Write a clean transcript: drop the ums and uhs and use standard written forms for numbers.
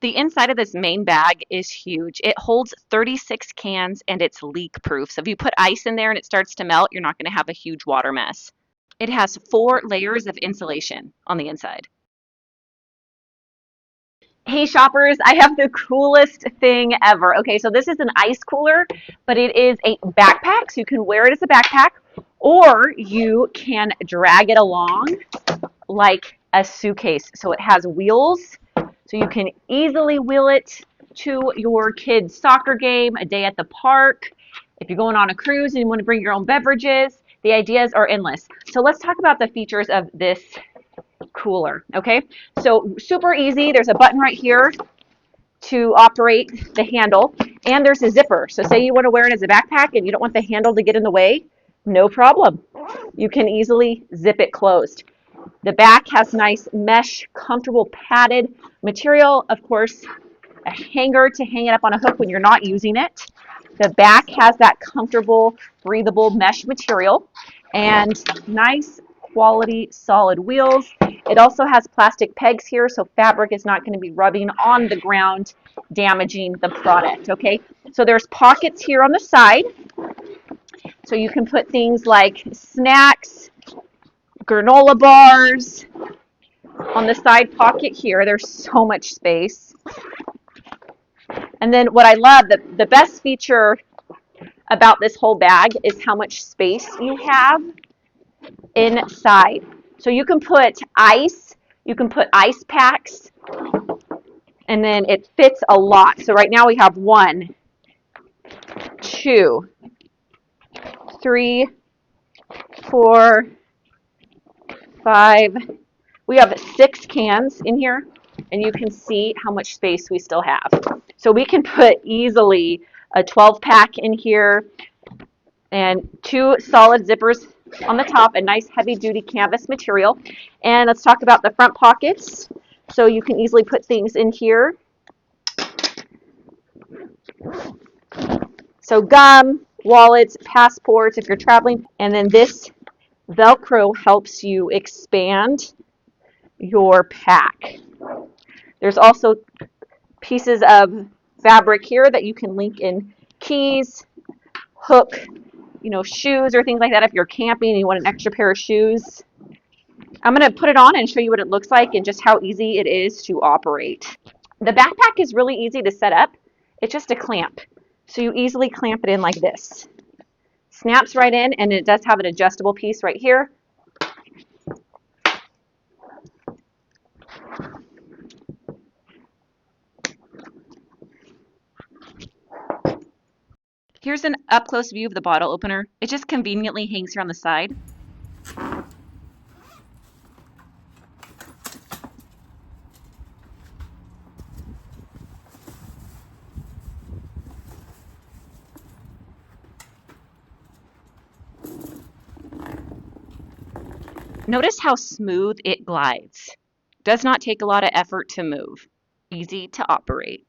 The inside of this main bag is huge. It holds 36 cans and it's leak proof. So if you put ice in there and it starts to melt, you're not going to have a huge water mess. It has 4 layers of insulation on the inside. Hey shoppers, I have the coolest thing ever. Okay, so this is an ice cooler, but it is a backpack, so you can wear it as a backpack, or you can drag it along like a suitcase. So it has wheels, so you can easily wheel it to your kid's soccer game, a day at the park. If you're going on a cruise and you want to bring your own beverages, the ideas are endless. So let's talk about the features of this cooler, okay? So super easy. There's a button right here to operate the handle, and there's a zipper. So say you want to wear it as a backpack and you don't want the handle to get in the way, no problem. You can easily zip it closed. The back has nice mesh, comfortable padded material. Of course, a hanger to hang it up on a hook when you're not using it. The back has that comfortable, breathable mesh material and nice quality solid wheels. It also has plastic pegs here, so fabric is not going to be rubbing on the ground, damaging the product, okay? So there's pockets here on the side, so you can put things like snacks, granola bars. On the side pocket here, there's so much space. And then what I love, the best feature about this whole bag is how much space you have inside. So you can put ice packs, and then it fits a lot. So right now we have 1, 2, 3, 4, 5. We have 6 cans in here, and you can see how much space we still have. So we can put easily a 12-pack in here and 2 solid zippers on the top, a nice heavy-duty canvas material. And let's talk about the front pockets. So you can easily put things in here. So gum, wallets, passports if you're traveling. And then this Velcro helps you expand your pack. There's also pieces of fabric here that you can link in keys, hook, shoes or things like that if you're camping and you want an extra pair of shoes. I'm going to put it on and show you what it looks like and just how easy it is to operate. The backpack is really easy to set up. It's just a clamp. So you easily clamp it in like this. Snaps right in, and it does have an adjustable piece right here. Here's an up-close view of the bottle opener. It just conveniently hangs here on the side. Notice how smooth it glides. Does not take a lot of effort to move. Easy to operate.